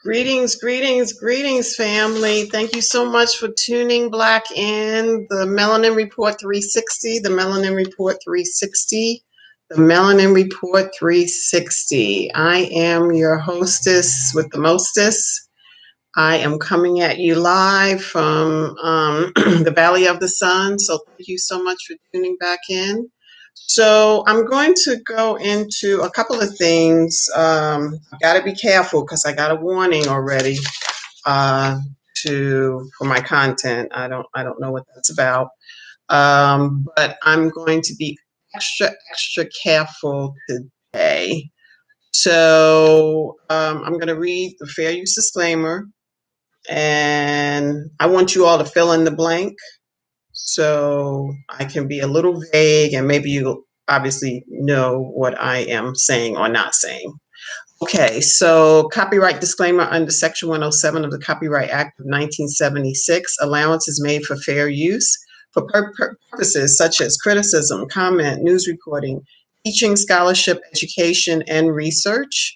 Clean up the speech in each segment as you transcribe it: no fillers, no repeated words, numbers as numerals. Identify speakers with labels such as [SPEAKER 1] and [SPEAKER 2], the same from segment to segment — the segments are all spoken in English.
[SPEAKER 1] Greetings, greetings, greetings, family. Thank you so much for tuning Black in the Melanin Report 360, the Melanin Report 360, the Melanin Report 360. I am your hostess with the mostest. I am coming at you live from the Valley of the Sun. So thank you so much for tuning back in. So I'm going to go into a couple of things. I got to be careful because I got a warning already uh, for my content. I don't know what that's about, but I'm going to be extra careful today. So I'm going to read the fair use disclaimer, and I want you all to fill in the blank so I can be a little vague, and maybe you obviously know what I am saying or not saying. Okay, so copyright disclaimer under Section 107 of the Copyright Act of 1976, allowance is made for fair use for purposes such as criticism, comment, news reporting, teaching, scholarship, education, and research.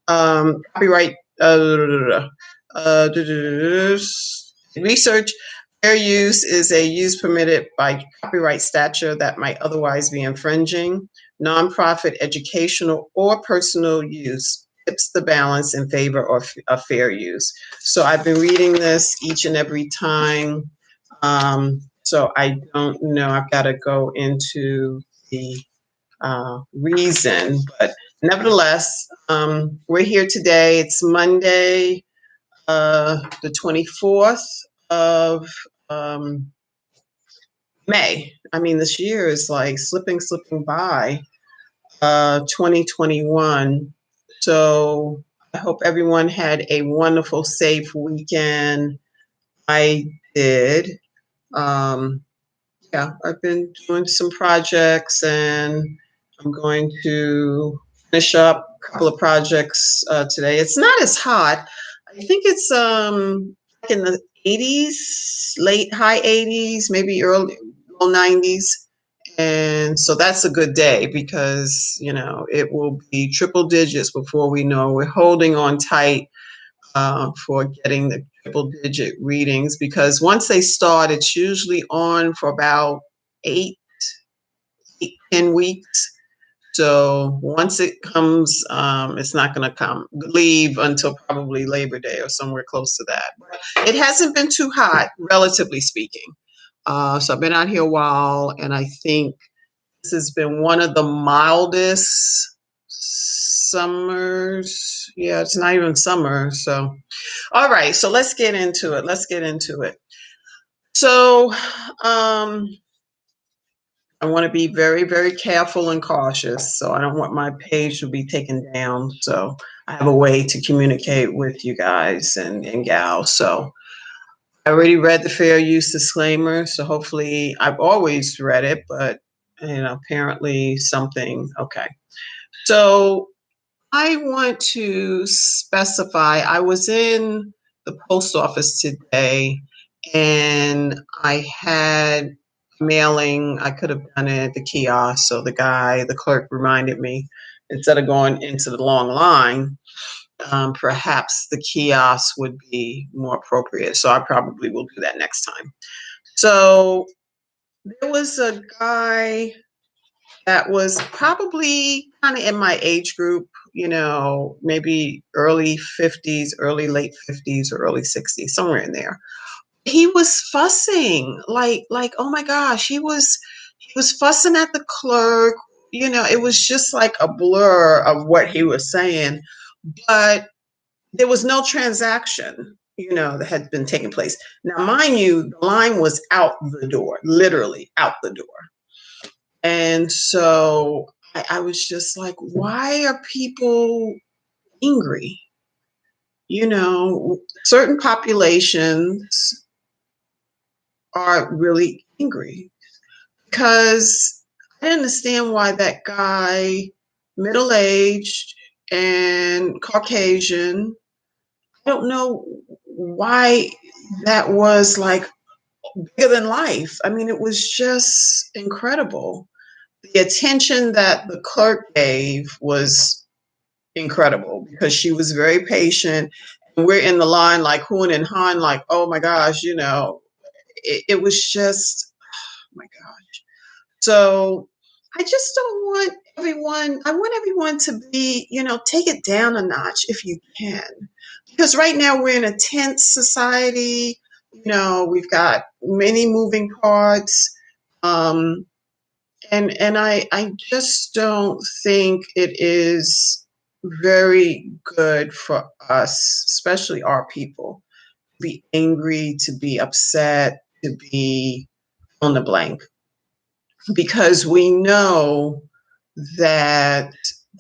[SPEAKER 1] Copyright research. Fair use is a use permitted by copyright statute that might otherwise be infringing. Nonprofit, educational, or personal use tips the balance in favor of fair use. So I've been reading this each and every time. So I don't know. I've got to go into the reason, but nevertheless, we're here today. It's Monday, the 24th of May. I mean, this year is like slipping by. 2021. So I hope everyone had a wonderful, safe weekend. I did. Yeah, I've been doing some projects, and I'm going to finish up a couple of projects today. It's not as hot. I think it's in the 80s, high 80s, maybe early low 90s. And so that's a good day because, it will be triple digits before we know. We're holding on tight for getting the triple digit readings, because once they start, it's usually on for about 10 weeks. So once it comes, it's not going to leave until probably Labor Day or somewhere close to that. But it hasn't been too hot, relatively speaking. So I've been out here a while, and I think this has been one of the mildest summers. Yeah, it's not even summer. So, all right. So let's get into it. So, I want to be very, very careful and cautious. So I don't want my page to be taken down. So I have a way to communicate with you guys and gals. So I already read the fair use disclaimer. So hopefully, I've always read it, but apparently something. Okay. So I want to specify, I was in the post office today, and I had mailing. I could have done it at the kiosk. So the clerk reminded me, instead of going into the long line, perhaps the kiosk would be more appropriate. So I probably will do that next time. So there was a guy that was probably kind of in my age group, maybe early 50s, late 50s, or early 60s, somewhere in there. He was fussing, like, oh my gosh, he was fussing at the clerk. It was just like a blur of what he was saying, but there was no transaction, that had been taking place. Now, mind you, the line was out the door, literally out the door. And so I was just like, why are people angry? Certain populations are really angry because I understand why that guy, middle aged and Caucasian, I don't know why that was like bigger than life. I mean, it was just incredible. The attention that the clerk gave was incredible because she was very patient. we're in the line like Hoon and Han, like, oh my gosh, it was just, oh my gosh. So I just don't want I want everyone to be, take it down a notch if you can. Because right now we're in a tense society. We've got many moving parts. Um, and I just don't think it is very good for us, especially our people, to be angry, to be upset, to be on the blank, because we know that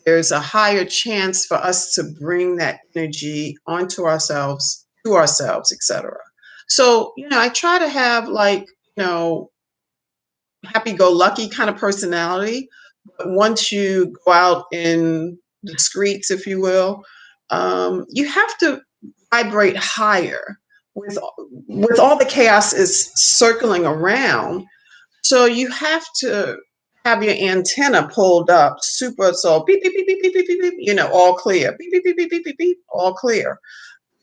[SPEAKER 1] there's a higher chance for us to bring that energy onto ourselves, to ourselves, etc. So, I try to have, like, you know, happy go lucky kind of personality. But once you go out in the streets, if you will, you have to vibrate higher with all the chaos is circling around. So you have to have your antenna pulled up super, so beep beep beep beep beep beep beep, beep, all clear. Beep beep beep beep beep beep beep, all clear.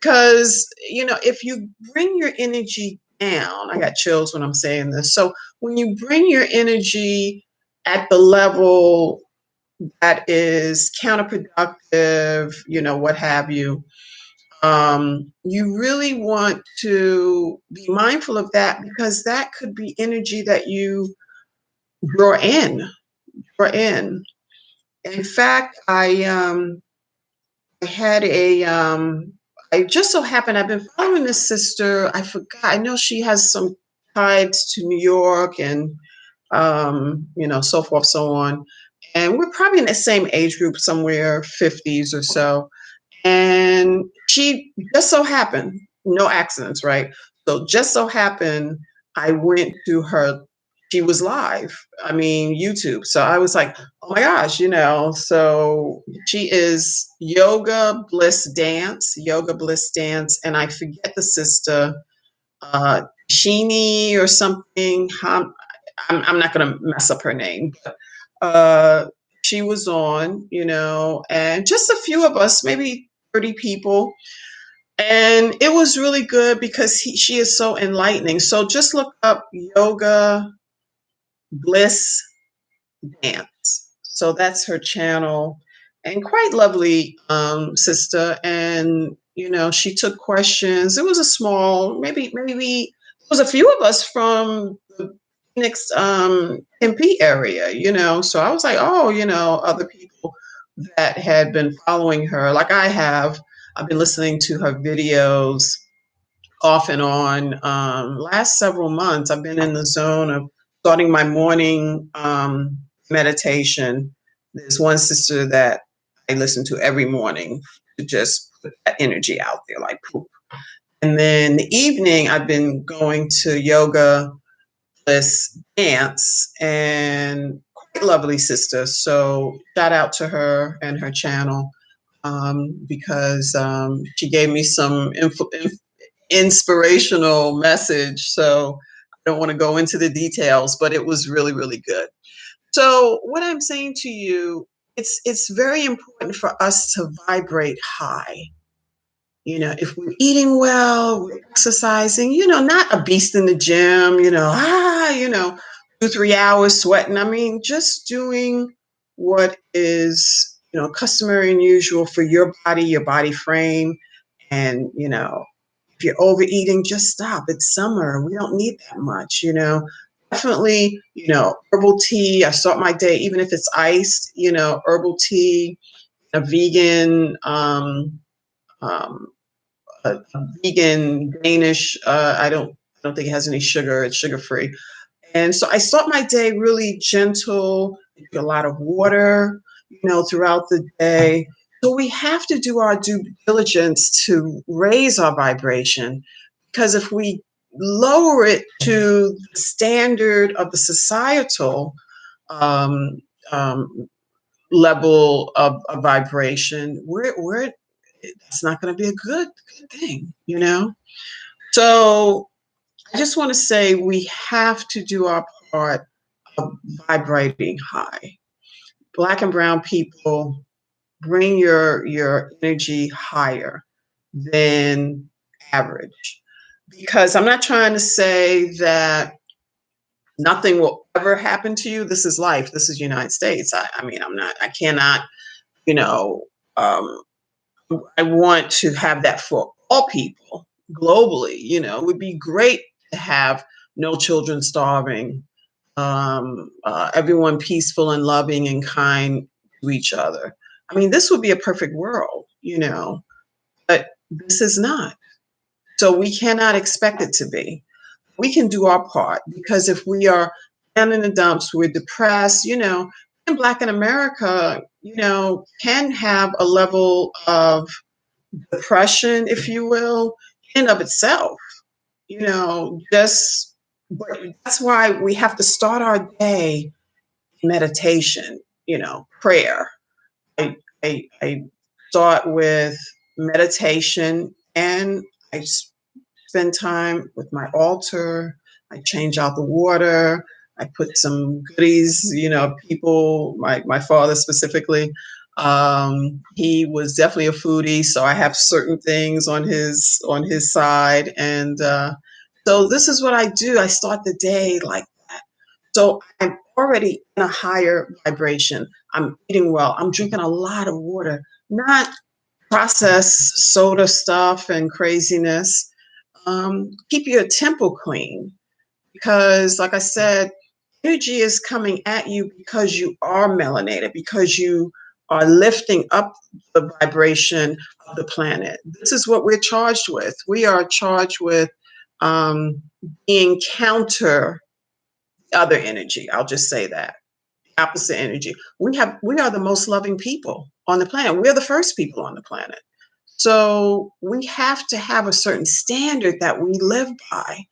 [SPEAKER 1] Because, if you bring your energy down, I got chills when I'm saying this. So when you bring your energy at the level that is counterproductive, what have you, you really want to be mindful of that, because that could be energy that you draw in, draw in. In fact, I had I just so happened, I've been following this sister. I forgot. I know she has some ties to New York and, so forth, so on. And we're probably in the same age group, somewhere 50s or so. And she just so happened, no accidents, right? So just so happened, I went to her, she was live, I mean, YouTube. So I was like, oh my gosh, so she is Yoga Bliss Dance, and I forget the sister, Sheeny or something. I'm not going to mess up her name, but she was on, and just a few of us, maybe 30 people. And it was really good because she is so enlightening. So just look up Yoga Bliss Dance. So that's her channel, and quite lovely sister. And she took questions. It was a small, maybe it was a few of us from the Phoenix MP area. So I was like, oh, other people that had been following her, like I have. I've been listening to her videos off and on. Last several months, I've been in the zone of starting my morning meditation. There's one sister that I listen to every morning to just put that energy out there, like poop. And then the evening, I've been going to Yoga Bliss Dance, and quite lovely sister. So shout out to her and her channel, because she gave me some inspirational message. So I don't want to go into the details, but it was really, really good. So what I'm saying to you, it's very important for us to vibrate high. If we're eating well, we're exercising, not a beast in the gym, 2, 3 hours sweating. I mean, just doing what is, customary and usual for your body frame. And, if you're overeating, just stop. It's summer. We don't need that much. Definitely, herbal tea. I start my day, even if it's iced, herbal tea, a vegan, um, a vegan Danish. I don't think it has any sugar. It's sugar free. And so I start my day really gentle, drink a lot of water, throughout the day. So we have to do our due diligence to raise our vibration, because if we lower it to the standard of the societal um, um, level of vibration, we're it's not going to be a good thing. So I just want to say we have to do our part of vibrating high. Black and brown people, bring your energy higher. than average. Because I'm not trying to say that nothing will ever happen to you. This is life. This is United States. I mean, I cannot, you know, um, I want to have that for all people globally. It would be great to have no children starving, everyone peaceful and loving and kind to each other. I mean, this would be a perfect world, but this is not. So we cannot expect it to be. We can do our part because if we are down in the dumps, we're depressed, and Black in America, can have a level of depression, if you will, in of itself. Just but that's why we have to start our day in meditation, prayer. I start with meditation and I spend time with my altar. I change out the water. I put some goodies, people, my father specifically. He was definitely a foodie, so I have certain things on his side. And so this is what I do. I start the day like that. So I'm already in a higher vibration. I'm eating well. I'm drinking a lot of water, not processed soda stuff and craziness. Keep your temple clean because, like I said, energy is coming at you because you are melanated, because you are lifting up the vibration of the planet. This is what we're charged with. We are charged with um, being counter other energy. I'll just say that opposite energy. We are the most loving people on the planet. We're the first people on the planet. So we have to have a certain standard that we live by.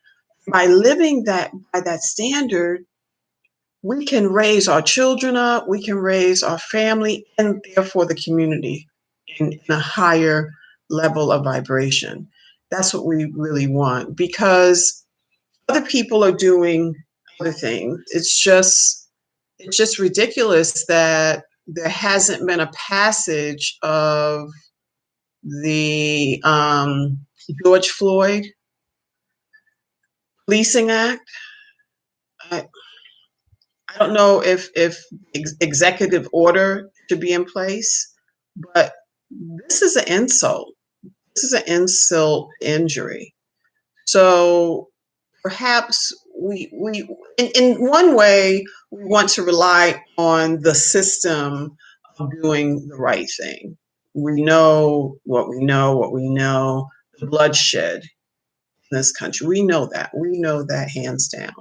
[SPEAKER 1] By living by that standard, we can raise our children up, we can raise our family, and therefore the community in a higher level of vibration. That's what we really want because other people are doing other things. It's just ridiculous that there hasn't been a passage of the George Floyd Policing Act. I, I don't know if executive order should be in place, but this is an insult. This is an insult injury. So perhaps we in one way we want to rely on the system of doing the right thing. We know what we know, the bloodshed in this country. We know that hands down.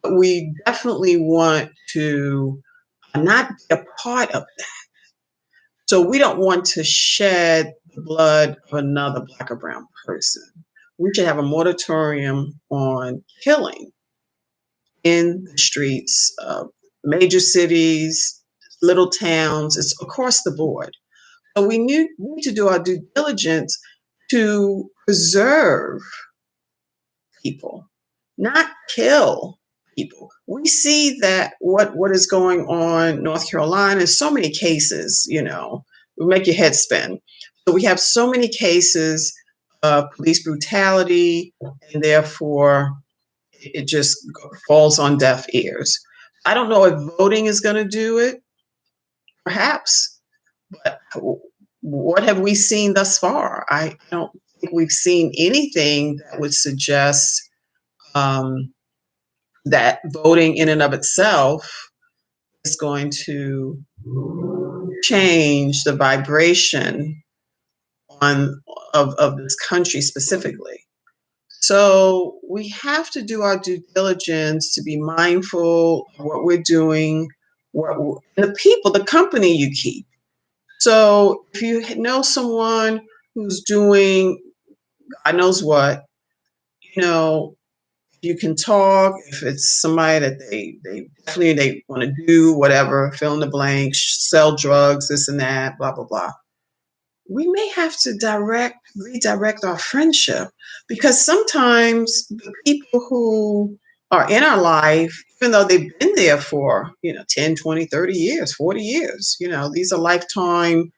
[SPEAKER 1] But we definitely want to not be a part of that. So we don't want to shed the blood of another Black or brown person. We should have a moratorium on killing in the streets of major cities, little towns. It's across the board. So we need to do our due diligence to preserve people, not kill people. We see that what is going on in North Carolina is so many cases, will make your head spin. So we have so many cases of police brutality, and therefore it just falls on deaf ears. I don't know if voting is going to do it, perhaps, but what have we seen thus far? I don't think we've seen anything that would suggest um, that voting in and of itself is going to change the vibration on of this country specifically. So we have to do our due diligence to be mindful of what we're doing, the people, the company you keep. So if you know someone who's doing God knows what, you know, you can talk. If it's somebody that they definitely they want to do whatever, fill in the blank, sell drugs, this and that, blah blah blah. We may have to redirect our friendship because sometimes the people who are in our life, even though they've been there for 10, 20, 30 years, 40 years, these are lifetime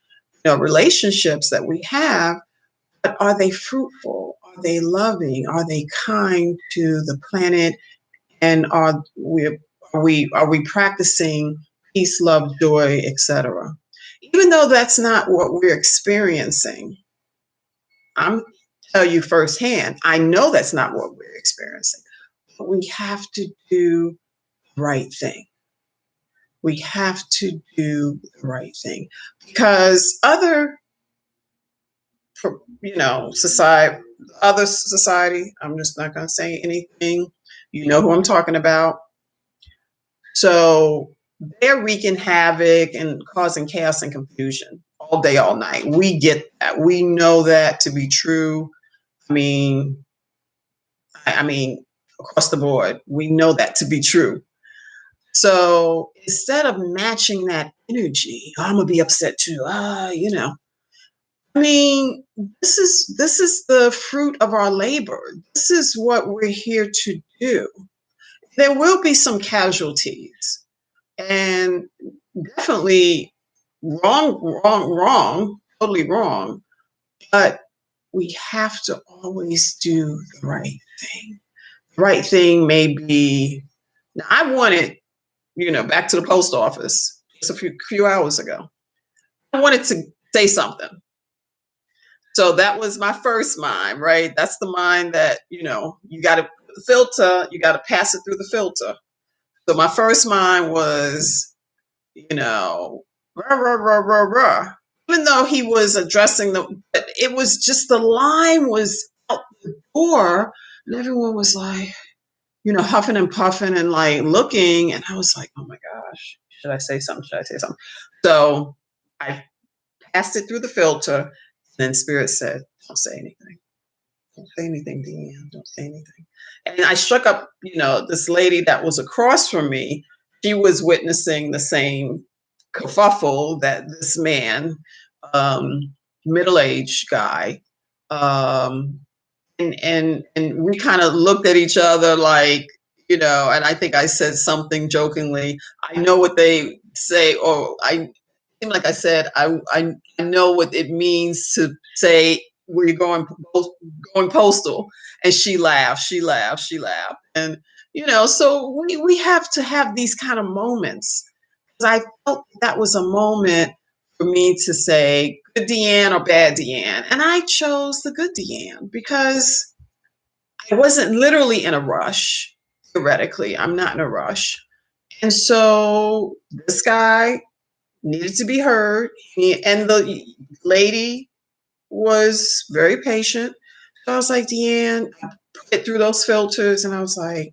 [SPEAKER 1] relationships that we have. but are they fruitful? Are they loving? Are they kind to the planet? And are we practicing peace, love, joy, etc.? Even though that's not what we're experiencing, I'm tell you firsthand, I know that's not what we're experiencing. But we have to do the right thing. We have to do the right thing because society, other society. I'm just not going to say anything. You know who I'm talking about. So they're wreaking havoc and causing chaos and confusion all day, all night. We get that. We know that to be true. I mean, I mean, across the board, we know that to be true. So instead of matching that energy, "Oh, I'm gonna be upset too. I mean, this is the fruit of our labor. This is what we're here to do. There will be some casualties, and definitely wrong, wrong, wrong, totally wrong. But we have to always do the right thing. The right thing may be. Now, I wanted, back to the post office just a few hours ago. I wanted to say something. So that was my first mind, right? That's the mind that, you got to filter, you got to pass it through the filter. So my first mind was, rah, rah, rah, rah, rah. Even though he was addressing it was just the line was out the door, and everyone was like, huffing and puffing and like looking. And I was like, oh my gosh, should I say something? Should I say something? So I passed it through the filter. And then Spirit said, don't say anything. Don't say anything, Deanne. Don't say anything. And I struck up, this lady that was across from me. She was witnessing the same kerfuffle that this man, middle-aged guy, um, and we kind of looked at each other like, and I think I said something jokingly. I know what they say, or I seem like I said, I know what it means to say where you're going postal. And she laughed, she laughed, she laughed. And, so we have to have these kind of moments. Because I felt that was a moment for me to say good Deanne or bad Deanne. And I chose the good Deanne because I wasn't literally in a rush. Theoretically, I'm not in a rush. And so this guy needed to be heard. And the lady was very patient. So I was like, Deanne, I put it through those filters, and I was like,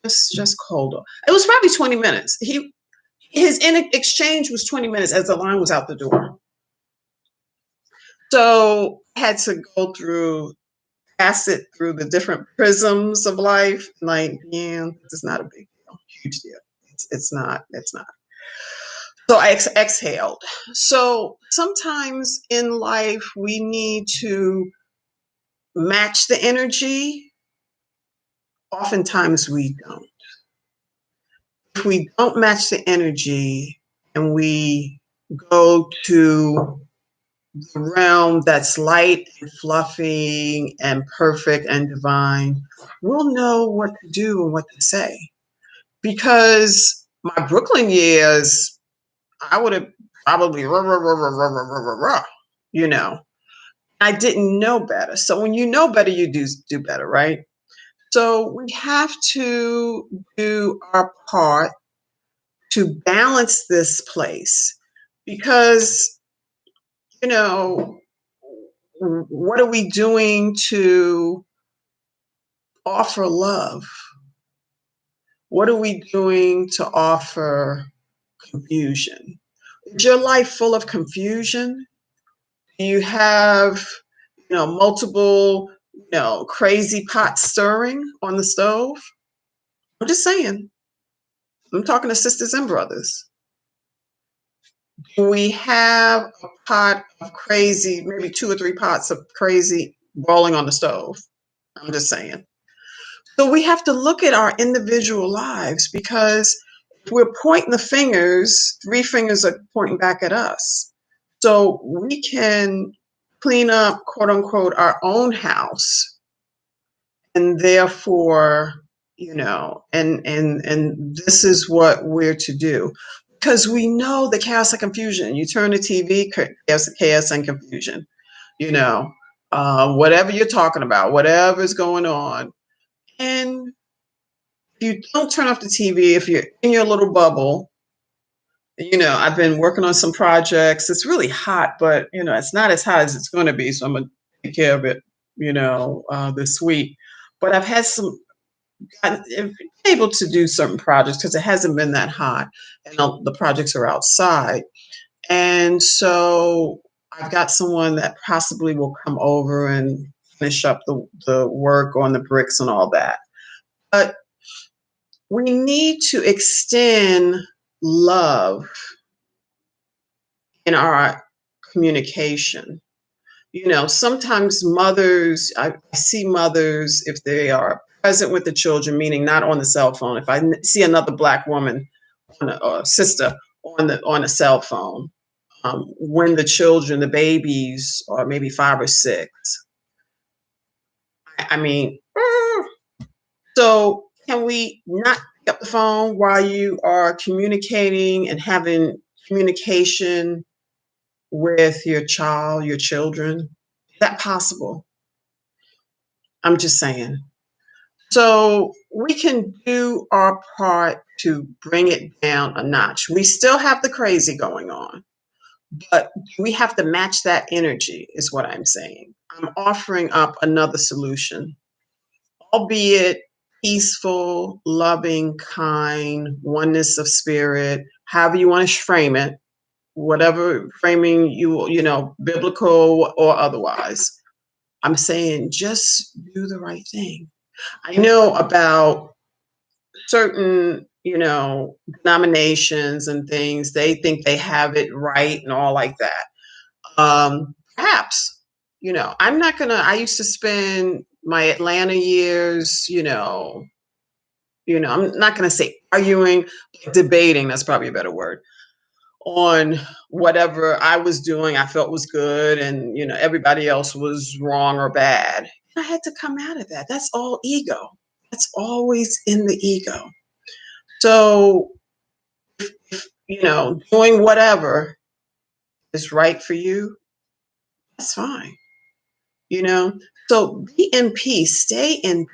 [SPEAKER 1] just hold on. It was probably 20 minutes. His exchange was 20 minutes as the line was out the door. So I had to pass it through the different prisms of life. Like, yeah, this is not a big deal, huge deal. It's not. It's not. So I exhaled. So sometimes in life, we need to match the energy. Oftentimes we don't. If we don't match the energy and we go to the realm that's light and fluffy and perfect and divine, we'll know what to do and what to say. Because my Brooklyn years, I would have probably rah, rah, rah, rah, rah, rah, rah, rah, rah, you know. I didn't know better. So when you know better, you do better, right? So we have to do our part to balance this place because, you know, what are we doing to offer love? What are we doing to offer confusion? Is your life full of confusion? Do you have, multiple, crazy pots stirring on the stove? I'm just saying. I'm talking to sisters and brothers. Do we have a pot of crazy, maybe 2 or 3 pots of crazy boiling on the stove? I'm just saying. So we have to look at our individual lives because if we're pointing the fingers, 3 fingers are pointing back at us. So we can clean up, quote unquote, our own house, and therefore, and this is what we're to do, because we know the chaos and confusion. You turn the TV, chaos and confusion. You know, whatever you're talking about, whatever's going on, and if you don't turn off the TV, if you're in your little bubble. I've been working on some projects. It's really hot, but it's not as hot as it's going to be. So I'm gonna take care of it, this week. But I've had I've been able to do certain projects because it hasn't been that hot, and the projects are outside. And so I've got someone that possibly will come over and finish up the work on the bricks and all that. But we need to extend love in our communication. Sometimes mothers, I see mothers, if they are present with the children, meaning not on the cell phone. If I see another Black woman or sister on a cell phone, when the children, the babies, are maybe 5 or 6, I mean, so can we not pick up the phone while you are communicating and having communication with your child, your children? Is that possible? I'm just saying. So we can do our part to bring it down a notch. We still have the crazy going on, but we have to match that energy, is what I'm saying. I'm offering up another solution, albeit peaceful, loving, kind, oneness of spirit, however you want to frame it, whatever framing biblical or otherwise. I'm saying just do the right thing. I know about certain, denominations and things, they think they have it right and all like that. Perhaps, I'm not gonna, I used to spend my Atlanta years, I'm not gonna say arguing, debating, that's probably a better word, on whatever I was doing, I felt was good, and everybody else was wrong or bad. I had to come out of that. That's all ego. That's always in the ego. So, doing whatever is right for you, that's fine. You know, so be in peace, stay in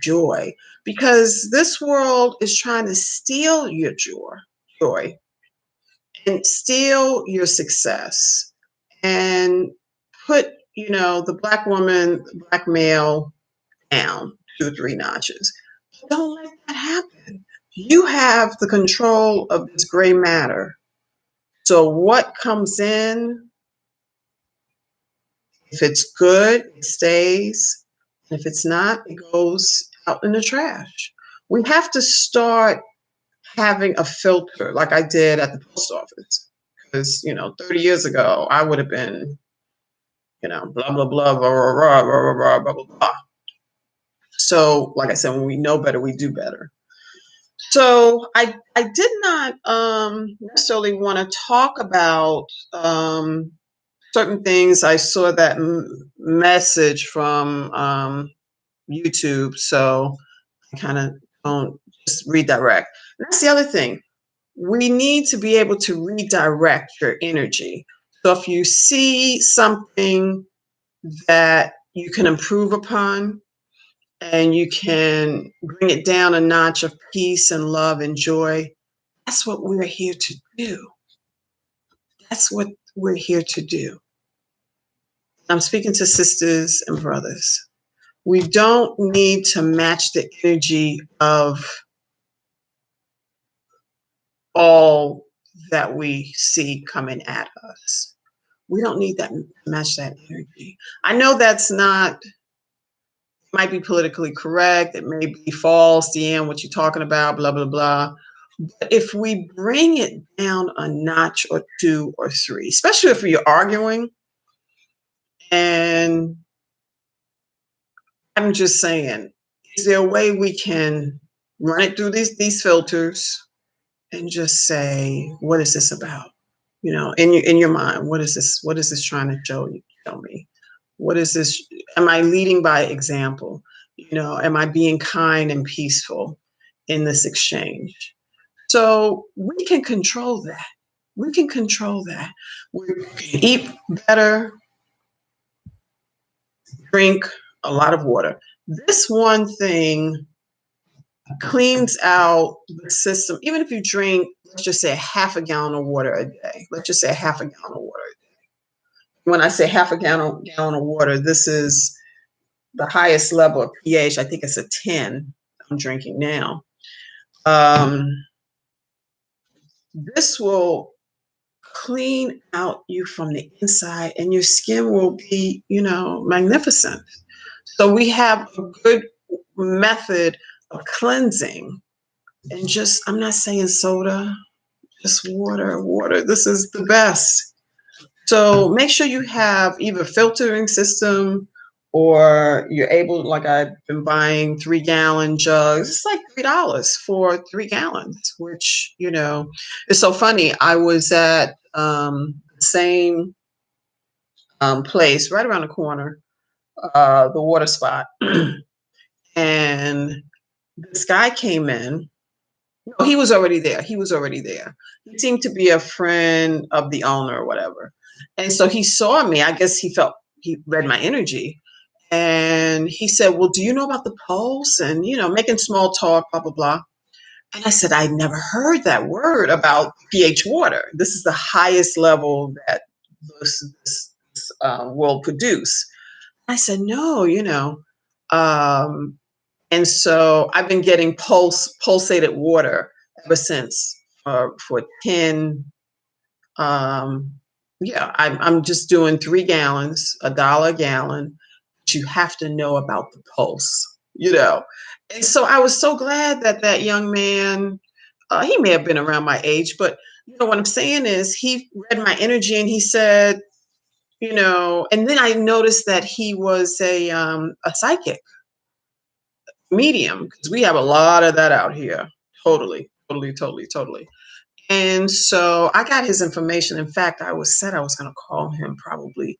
[SPEAKER 1] joy, because this world is trying to steal your joy, and steal your success, and put, the Black woman, the Black male down 2 or 3 notches. Don't let that happen. You have the control of this gray matter. So what comes in, if it's good, it stays. And if it's not, it goes out in the trash. We have to start having a filter like I did at the post office. Because, 30 years ago, I would have been, blah, blah, blah, blah, blah, blah, blah, blah, blah, blah, blah. So, like I said, when we know better, we do better. So I did not necessarily want to talk about certain things. I saw that message from YouTube, so I kind of don't just redirect. And that's the other thing. We need to be able to redirect your energy. So if you see something that you can improve upon, and you can bring it down a notch of peace and love and joy, that's what we're here to do. That's what we're here to do. I'm speaking to sisters and brothers. We don't need to match the energy of all that we see coming at us. We don't need that match that energy. I know that's not, might be politically correct. It may be false, Deanne, what you're talking about, blah, blah, blah. But if we bring it down a notch or 2 or 3, especially if you're arguing, and I'm just saying, is there a way we can run it through these filters and just say, what is this about? In your mind, what is this? What is this trying to show me? What is this? Am I leading by example? Am I being kind and peaceful in this exchange? So we can control that. We can control that. We can eat better, drink a lot of water. This one thing cleans out the system. Even if you drink, let's just say a half a gallon of water a day. Let's just say a half a gallon of water. When I say half a gallon of water, this is the highest level of pH. I think it's a 10 I'm drinking now. This will clean out you from the inside, and your skin will be, magnificent. So we have a good method of cleansing. And just, I'm not saying soda, just water, water. This is the best. So make sure you have either filtering system, or you're able, like I've been buying 3-gallon jugs. It's like $3 for 3 gallons, which, it's so funny. I was at the same place right around the corner, the water spot. And this guy came in. No, he was already there. He was already there. He seemed to be a friend of the owner or whatever. And so he saw me. I guess he read my energy. And he said, well, do you know about the pulse? And, making small talk, blah, blah, blah. And I said, I never heard that word about pH water. This is the highest level that this will produce. I said, no, and so I've been getting pulsated water ever since, for 10. Yeah, I'm just doing 3 gallons, $1 a gallon. But you have to know about the pulse. And so I was so glad that that young man, he may have been around my age, but what I'm saying is he read my energy and he said, and then I noticed that he was a psychic medium, because we have a lot of that out here. Totally, totally, totally, totally. And so I got his information. In fact, I said I was going to call him probably,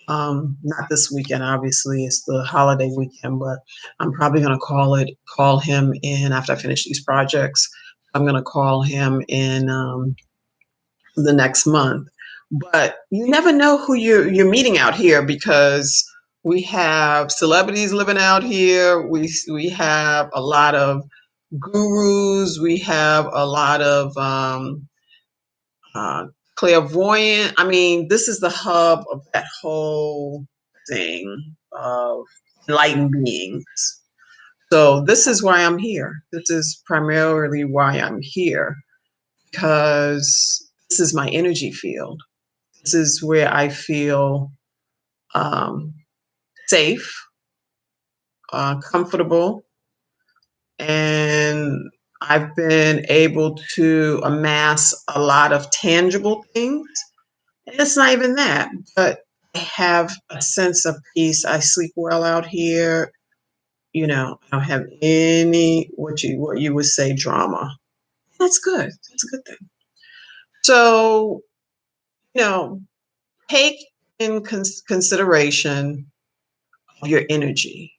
[SPEAKER 1] not this weekend. Obviously, it's the holiday weekend, but I'm probably going to call him in after I finish these projects. I'm going to call him in the next month. But you never know who you're meeting out here, because we have celebrities living out here. We have a lot of gurus. We have a lot of uh, clairvoyant. I mean, this is the hub of that whole thing of enlightened beings. So this is why I'm here. This is primarily why I'm here, because this is my energy field. This is where I feel um, safe, comfortable, and I've been able to amass a lot of tangible things. And it's not even that, but I have a sense of peace. I sleep well out here. I don't have any what you would say drama. That's good. That's a good thing. So, you know, take in consideration your energy.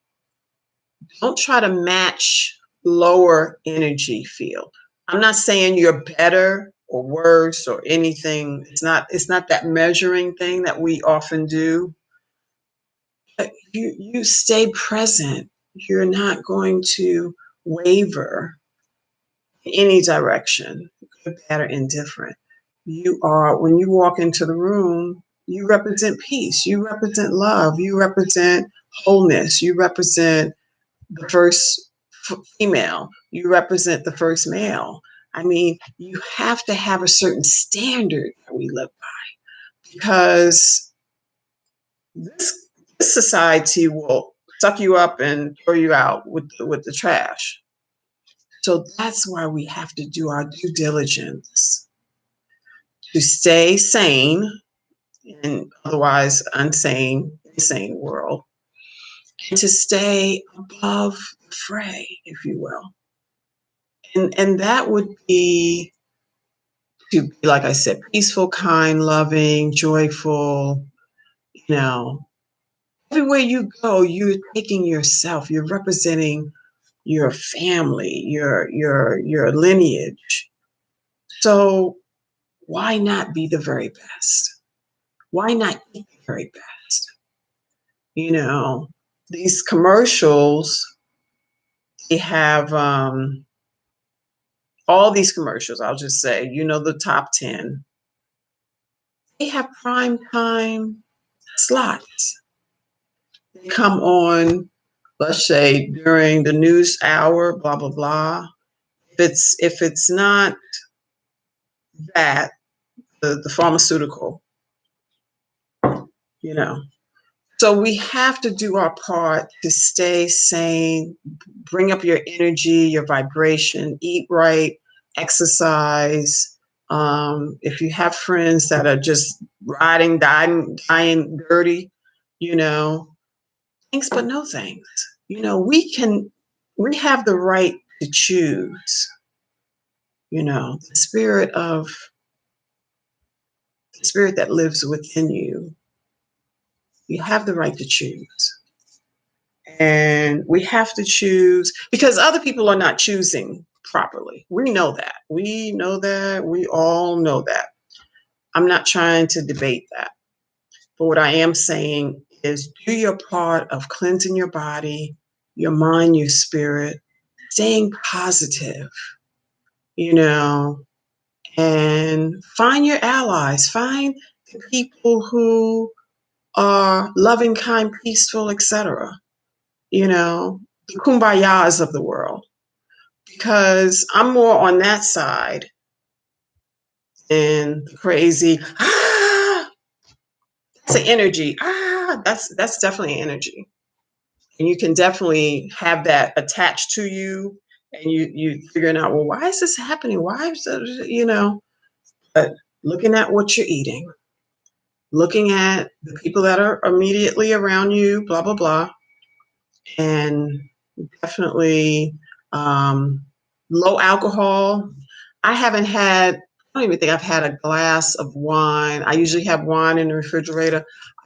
[SPEAKER 1] Don't try to match lower energy field. I'm not saying you're better or worse or anything. It's not that measuring thing that we often do. But you stay present. You're not going to waver in any direction, good, bad, or indifferent. When you walk into the room, you represent peace, you represent love, you represent wholeness, you represent the first female, you represent the first male. I mean, you have to have a certain standard that we live by, because this, this society will suck you up and throw you out with the trash. So that's why we have to do our due diligence to stay sane in otherwise insane world, and to stay above the fray, if you will. And that would be to be, like I said, peaceful, kind, loving, joyful. You know, everywhere you go, you're taking yourself, you're representing your family, your lineage. So why not be the very best? Why not eat the very best? You know, these commercials, they have all these commercials, I'll just say, the top 10, they have prime time slots. They come on, let's say, during the news hour, blah, blah, blah. If it's not that, the pharmaceutical, you know. So we have to do our part to stay sane, bring up your energy, your vibration, eat right, exercise. If you have friends that are just riding, dying dirty, you know, thanks but no thanks. We have the right to choose, the spirit that lives within you. You have the right to choose. And we have to choose because other people are not choosing properly. We know that. We know that. We all know that. I'm not trying to debate that. But what I am saying is do your part of cleansing your body, your mind, your spirit, staying positive, you know, and find your allies, find the people who are loving, kind, peaceful, etc. The kumbayas of the world, because I'm more on that side than the crazy, that's an energy. That's definitely energy. And you can definitely have that attached to you and you figuring out, well, why is this happening? Why is that, but looking at what you're eating, looking at the people that are immediately around you, blah, blah, blah, and definitely low alcohol. I don't even think I've had a glass of wine. I usually have wine in the refrigerator.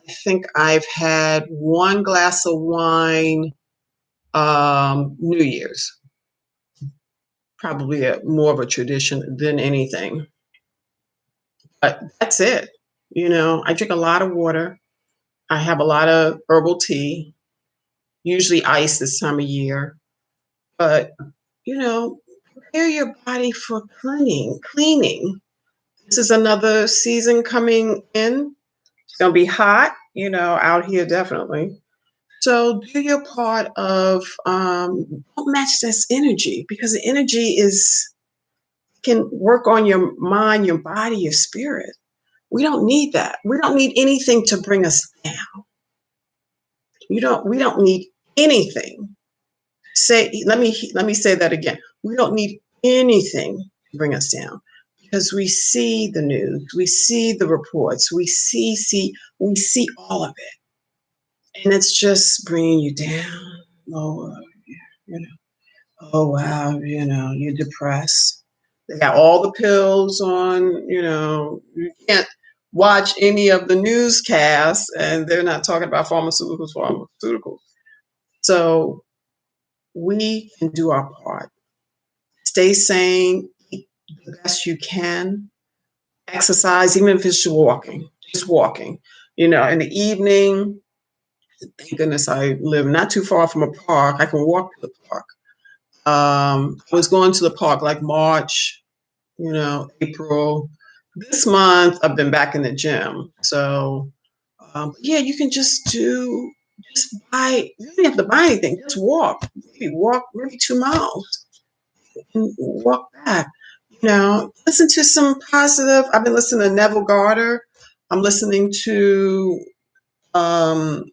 [SPEAKER 1] I think I've had one glass of wine New Year's. Probably more of a tradition than anything. But that's it. I drink a lot of water. I have a lot of herbal tea, usually ice this time of year. But, prepare your body for cleaning. This is another season coming in. It's going to be hot, out here definitely. So do your part of don't match this energy because the energy can work on your mind, your body, your spirit. We don't need that. We don't need anything to bring us down. We don't need anything. Let me say that again. We don't need anything to bring us down because we see the news, we see the reports, we see all of it, and it's just bringing you down lower. You know, oh wow, you're depressed. They got all the pills on. You can't watch any of the newscasts, and they're not talking about pharmaceuticals. So we can do our part. Stay sane, eat the best you can, exercise, even if it's just walking. In the evening, thank goodness I live not too far from a park. I can walk to the park. I was going to the park like March, April. This month, I've been back in the gym. So, yeah, you can just buy, you don't have to buy anything, just maybe 2 miles and walk back. Listen to some positive. I've been listening to Neville Garter. I'm listening to, um,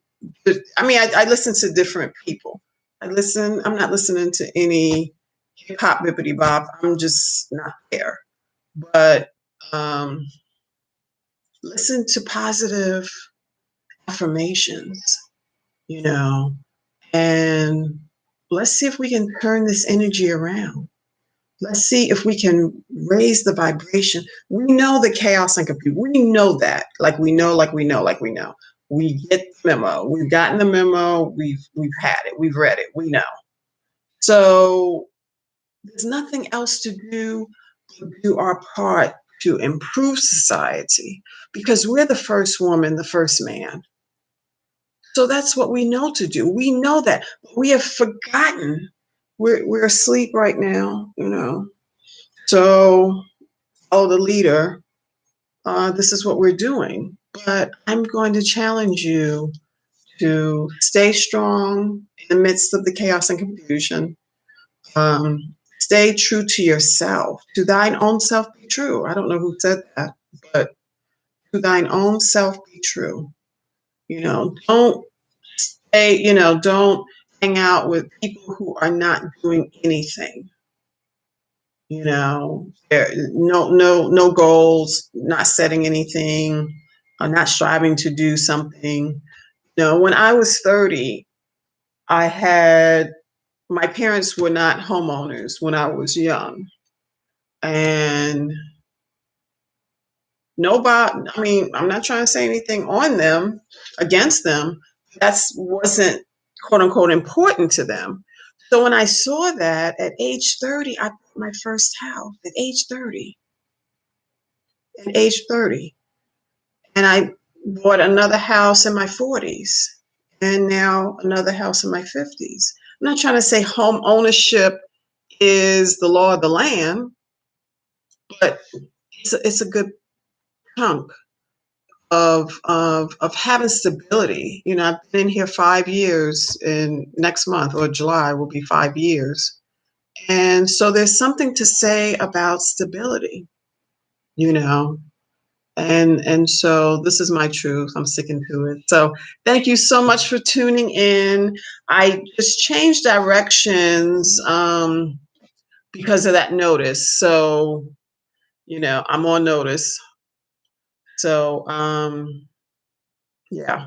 [SPEAKER 1] I listen to different people. I'm not listening to any hip hop bippity bop. I'm just not there. But um, listen to positive affirmations, you know, and let's see if we can turn this energy around. Let's see if we can raise the vibration. We know the chaos and confusion. We know that. Like we know, like we know, like we know. We get the memo. We've gotten the memo. We've had it. We've read it. We know. So there's nothing else to do but do our part to improve society because we're the first woman, the first man. So that's what we know to do. We know that. But we have forgotten. We're asleep right now, you know. So, oh, the leader, this is what we're doing. But I'm going to challenge you to stay strong in the midst of the chaos and confusion. Stay true to yourself. To thine own self be true. I don't know who said that, but to thine own self be true. Don't stay, don't hang out with people who are not doing anything. No goals, not setting anything, not striving to do something. When I was 30, I had my parents were not homeowners when I was young. And nobody, I mean, I'm not trying to say anything on them, against them. That wasn't quote unquote important to them. So when I saw that at age 30, I bought my first house at age 30. At age 30. And I bought another house in my 40s and now another house in my 50s. I'm not trying to say home ownership is the law of the land, but it's a good chunk of having stability. I've been here 5 years, and next month or July will be 5 years. And so there's something to say about stability, you know. And so this is my truth. I'm sticking to it. So thank you so much for tuning in. I just changed directions because of that notice. So, I'm on notice. So yeah.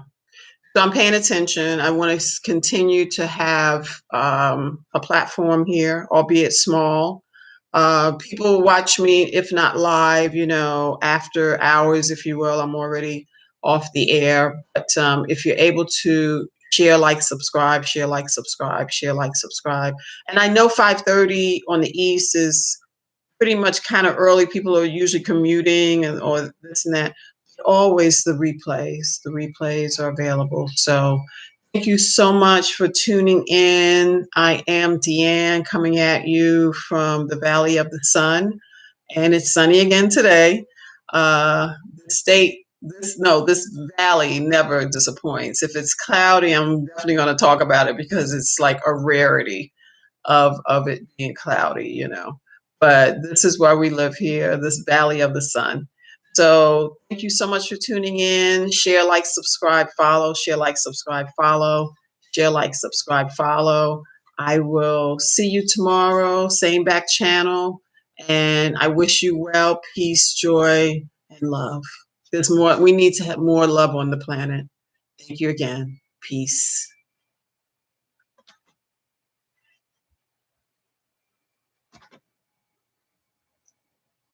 [SPEAKER 1] So I'm paying attention. I want to continue to have a platform here, albeit small. People watch me, if not live, after hours, if you will. I'm already off the air. But if you're able to share, like, subscribe, share, like, subscribe, share, like, subscribe. And I know 5:30 on the East is pretty much kind of early. People are usually commuting or this and that. Always the replays. The replays are available. So thank you so much for tuning in. I am Deanne coming at you from the Valley of the Sun, and it's sunny again today. The state, this valley never disappoints. If it's cloudy, I'm definitely going to talk about it because it's like a rarity of it being cloudy. But this is where we live here, this Valley of the Sun. So thank you so much for tuning in. Share, like, subscribe, follow. Share, like, subscribe, follow. Share, like, subscribe, follow. I will see you tomorrow, same back channel. And I wish you well, peace, joy, and love. There's more. We need to have more love on the planet. Thank you again. Peace.